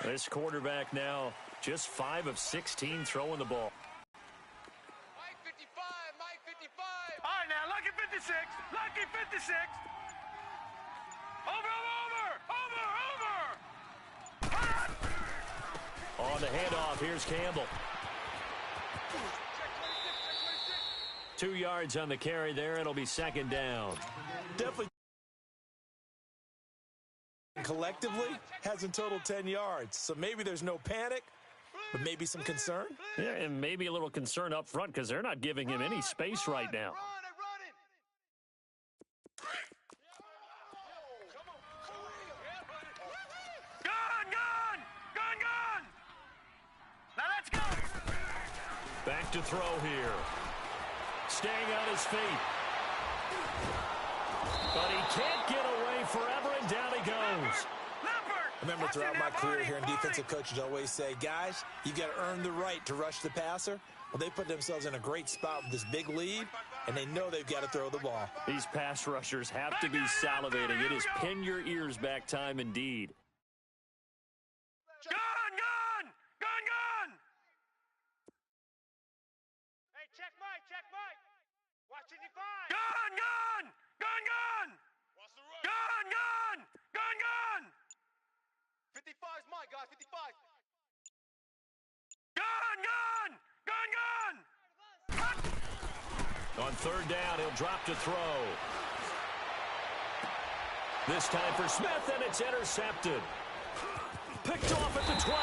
This quarterback now just 5 of 16 throwing the ball. Mike 55, Mike 55. All right, now, lucky 56, lucky 56. Over. On the handoff, here's Campbell. 2 yards on the carry there. It'll be second down. Definitely. Collectively hasn't totaled 10 yards, so maybe there's no panic, but maybe some concern. Yeah, and maybe a little concern up front because they're not giving him any space right now. Gone! Now let's go! Back to throw here. Staying on his feet. But he can't get away forever, and down he goes. I remember throughout my career here in defensive coaches always say, guys, you got to earn the right to rush the passer. Well, they put themselves in a great spot with this big lead, and they know they've got to throw the ball. These pass rushers have to be salivating. It is pin your ears back time indeed. Gone! Hey, check Mike. Watching you five. Gone! Watch the run. Gone! 55's Mike, guys, 55. Gone! On third down, he'll drop to throw. This time for Smith, and it's intercepted. Picked off at the 12.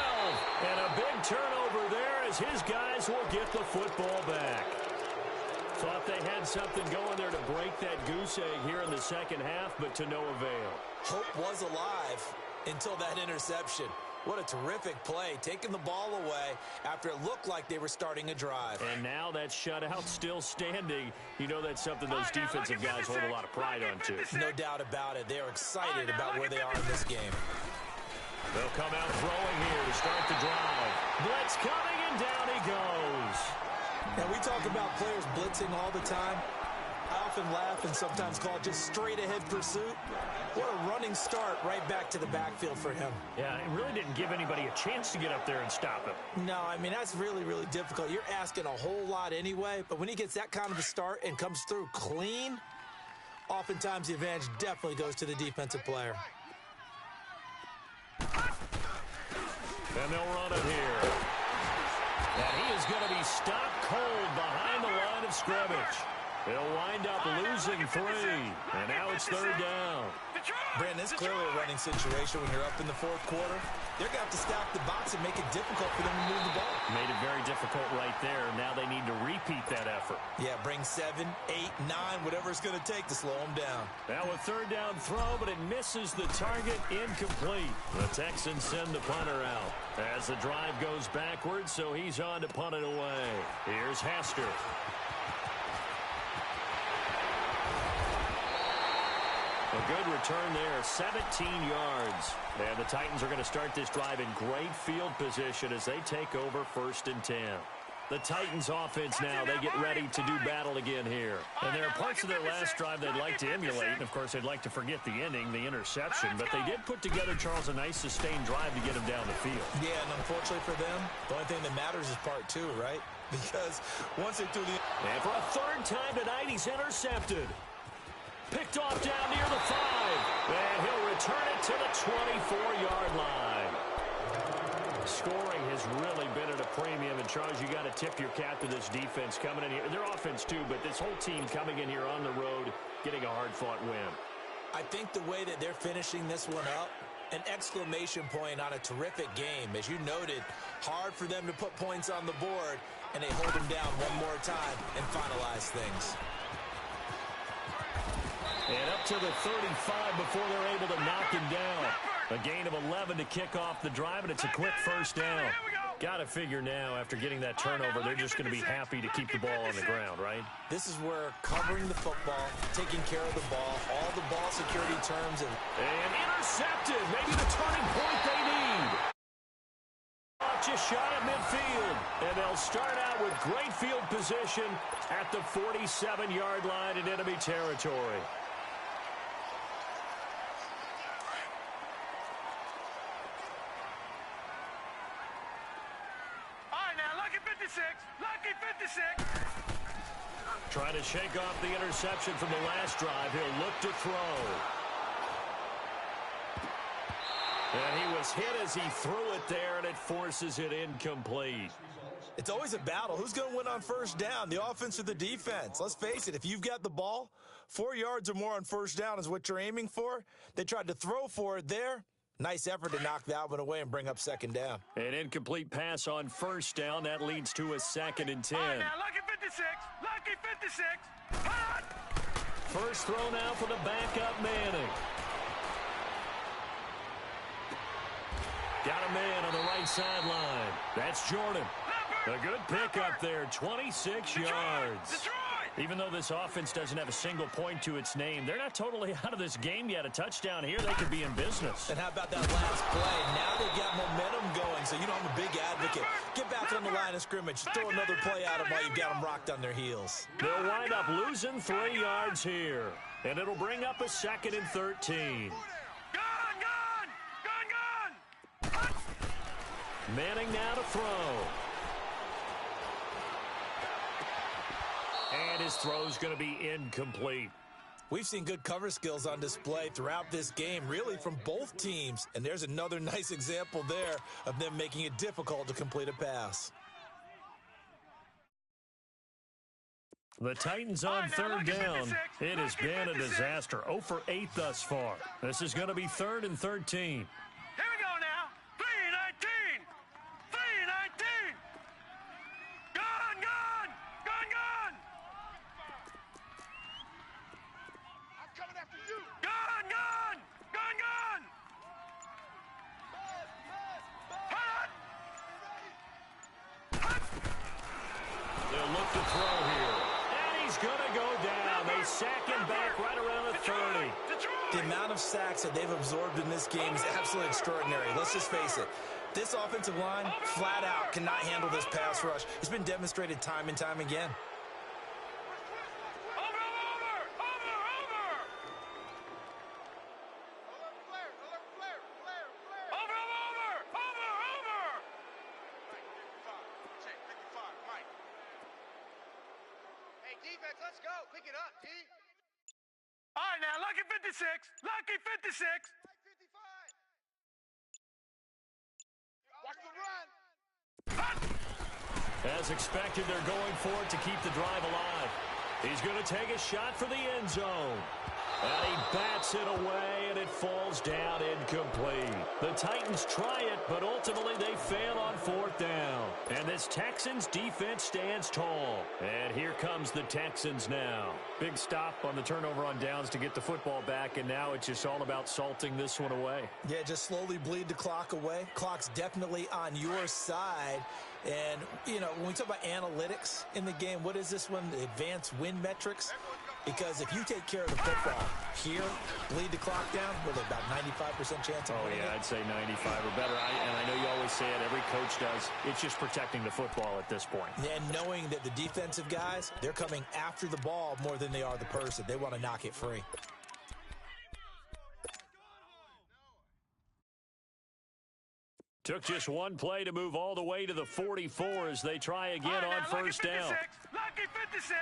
And a big turnover there as his guys will get the football back. Thought they had something going there to break that goose egg here in the second half, but to no avail. Hope was alive until that interception. What a terrific play, taking the ball away after it looked like they were starting a drive. And now that shutout still standing. You know that's something those defensive guys hold a lot of pride on, too. No doubt about it. They're excited about where they are in this game. They'll come out throwing here to start the drive. Blitz coming, and down he goes. And we talk about players blitzing all the time. I often laugh and sometimes call it just straight-ahead pursuit. What a running start right back to the backfield for him. Yeah, it really didn't give anybody a chance to get up there and stop him. No, I mean, that's really, really difficult. You're asking a whole lot anyway, but when he gets that kind of a start and comes through clean, oftentimes the advantage definitely goes to the defensive player. And they'll run it here. And he is going to be stopped cold behind the line of scrimmage. They'll wind up losing 3. And now it's third down. Brandon, it's clearly a running situation when you're up in the fourth quarter. They're going to have to stack the box and make it difficult for them to move the ball. Made it very difficult right there. Now they need to repeat that effort. Yeah, bring 7, 8, 9, whatever it's going to take to slow them down. Now a third down throw, but it misses the target, incomplete. The Texans send the punter out as the drive goes backwards, so he's on to punt it away. Here's Hester. A good return there, 17 yards. And the Titans are going to start this drive in great field position as they take over 1st and 10. The Titans offense now, they get ready to do battle again here. And there are parts of their last drive they'd like to emulate. And, of course, they'd like to forget the ending, the interception. But they did put together, Charles, a nice sustained drive to get him down the field. Yeah, and unfortunately for them, the only thing that matters is part 2, right? Because once they threw the... And for a third time tonight, he's intercepted. Picked off down near the 5. And he'll return it to the 24-yard line. Scoring has really been at a premium. And, Charles, you got to tip your cap to this defense coming in here. Their offense, too, but this whole team coming in here on the road, getting a hard-fought win. I think the way that they're finishing this one up, an exclamation point on a terrific game. As you noted, hard for them to put points on the board, and they hold them down one more time and finalize things. And up to the 35 before they're able to knock him down. A gain of 11 to kick off the drive, and it's a quick first down. Got to figure now, after getting that turnover, they're just going to be happy to keep the ball on the ground, right? This is where covering the football, taking care of the ball, all the ball security terms. And intercepted. Maybe the turning point they need. Just shot at midfield. And they'll start out with great field position at the 47-yard line in enemy territory. Lucky 56. Trying to shake off the interception from the last drive. He'll look to throw. And he was hit as he threw it there, and it forces it incomplete. It's always a battle. Who's going to win on first down, the offense or the defense? Let's face it, if you've got the ball, 4 yards or more on first down is what you're aiming for. They tried to throw for it there. Nice effort to knock that one away and bring up second down. An incomplete pass on first down. That leads to a 2nd and 10. All right, now, lucky 56. Lucky 56. Hot. First throw now for the backup Manning. Got a man on the right sideline. That's Jordan. A good pickup there, 26 yards. Even though this offense doesn't have a single point to its name, they're not totally out of this game yet. A touchdown here, they could be in business. And how about that last play? Now they got momentum going, so you know I'm a big advocate. Get back on the line of scrimmage. Throw another play at them while you've got them rocked on their heels. They'll wind up losing 3 yards here, and it'll bring up a 2nd and 13. Manning now to throw. And his throw's going to be incomplete. We've seen good cover skills on display throughout this game, really from both teams. And there's another nice example there of them making it difficult to complete a pass. The Titans on third down. It has been a disaster. 0 for 8 thus far. This is going to be 3rd and 13. The amount of sacks that they've absorbed in this game is absolutely extraordinary. Let's just face it. This offensive line, flat out, cannot handle this pass rush. It's been demonstrated time and time again. Defense, let's go. Pick it up, D. All right, now, lucky 56. Lucky 56. 55. Watch the run. As expected, they're going for it to keep the drive alive. He's going to take a shot for the end zone. And he bats it away, and it falls down incomplete. The Titans try it, but ultimately they fail on 4th down. And this Texans defense stands tall. And here comes the Texans now. Big stop on the turnover on downs to get the football back, and now it's just all about salting this one away. Yeah, just slowly bleed the clock away. Clock's definitely on your side. And, you know, when we talk about analytics in the game, what is this one? The advanced win metrics? Because if you take care of the football here, bleed the clock down, with about 95% chance of winning I'd say 95 or better. And I know you always say it, every coach does. It's just protecting the football at this point. And knowing that the defensive guys, they're coming after the ball more than they are the person. They want to knock it free. Took just one play to move all the way to the 44 as they try again on first down. Lucky 56.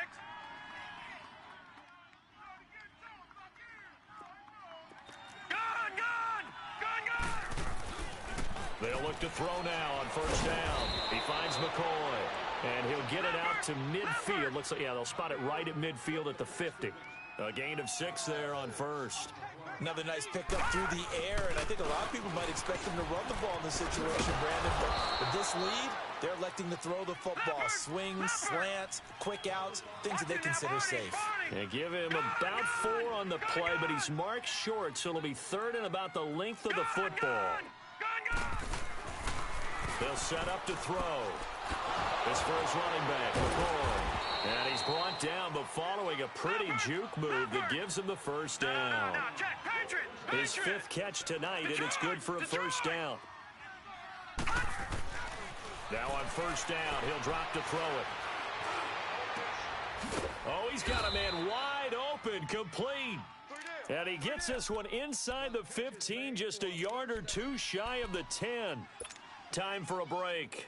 They'll look to throw now on first down. He finds McCoy, and he'll get it out to midfield. Looks like, yeah, they'll spot it right at midfield at the 50. A gain of 6 there on first. Another nice pickup through the air, and I think a lot of people might expect them to run the ball in this situation, Brandon. But with this lead, they're electing to throw the football. Swings, slants, quick outs, things that they consider safe. They give him about 4 on the play, but he's marked short, so it'll be 3rd and about the length of the football. They'll set up to throw. This for his running back, McCoy. And he's brought down, but following a pretty juke move that gives him the first down. His 5th catch tonight, and it's good for a first down. Now on first down, he'll drop to throw it. Oh, he's got a man wide open, complete. And he gets this one inside the 15, just a yard or 2 shy of the 10. Time for a break.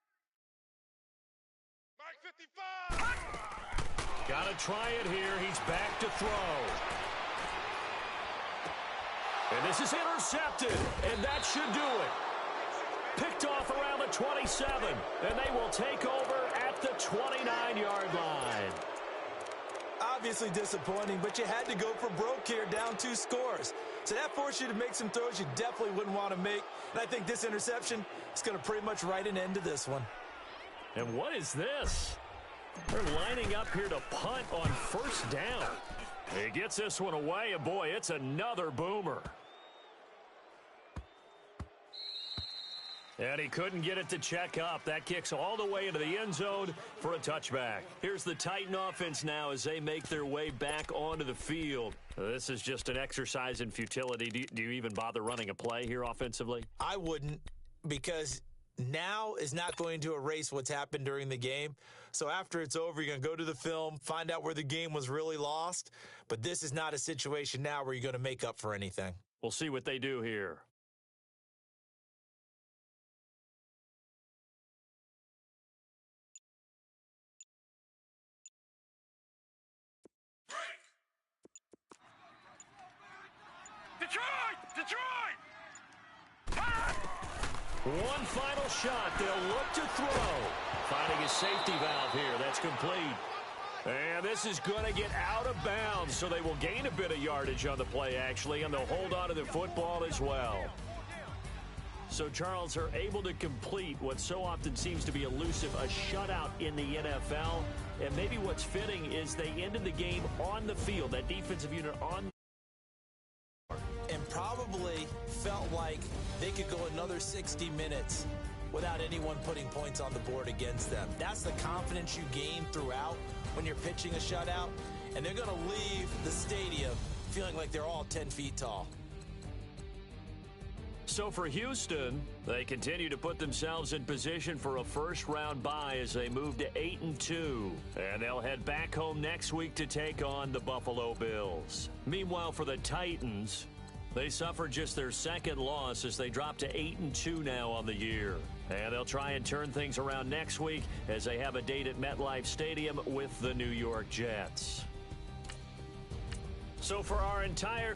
55! Got to try it here. He's back to throw. And this is intercepted, and that should do it. Picked off around the 27, and they will take over at the 29-yard line. Obviously disappointing, but you had to go for broke here, down 2 scores. So that forced you to make some throws you definitely wouldn't want to make. And I think this interception is going to pretty much write an end to this one. And what is this? They're lining up here to punt on first down. He gets this one away, and boy, it's another boomer. And he couldn't get it to check up. That kicks all the way into the end zone for a touchback. Here's the Titan offense now as they make their way back onto the field. This is just an exercise in futility. Do you even bother running a play here offensively? I wouldn't, because now is not going to erase what's happened during the game. So after it's over, you're going to go to the film, find out where the game was really lost. But this is not a situation now where you're going to make up for anything. We'll see what they do here. Detroit! One final shot. They'll look to throw. Finding a safety valve here. That's complete. And this is going to get out of bounds, so they will gain a bit of yardage on the play, actually, and they'll hold on to the football as well. So, Charles, are able to complete what so often seems to be elusive, a shutout in the NFL. And maybe what's fitting is they ended the game on the field, that defensive unit on. And probably felt like they could go another 60 minutes without anyone putting points on the board against them. That's the confidence you gain throughout when you're pitching a shutout. And they're going to leave the stadium feeling like they're all 10 feet tall. So for Houston, they continue to put themselves in position for a first-round bye as they move to 8-2. And they'll head back home next week to take on the Buffalo Bills. Meanwhile, for the Titans, they suffered just their second loss as they drop to 8-2 now on the year. And they'll try and turn things around next week as they have a date at MetLife Stadium with the New York Jets. So for our entire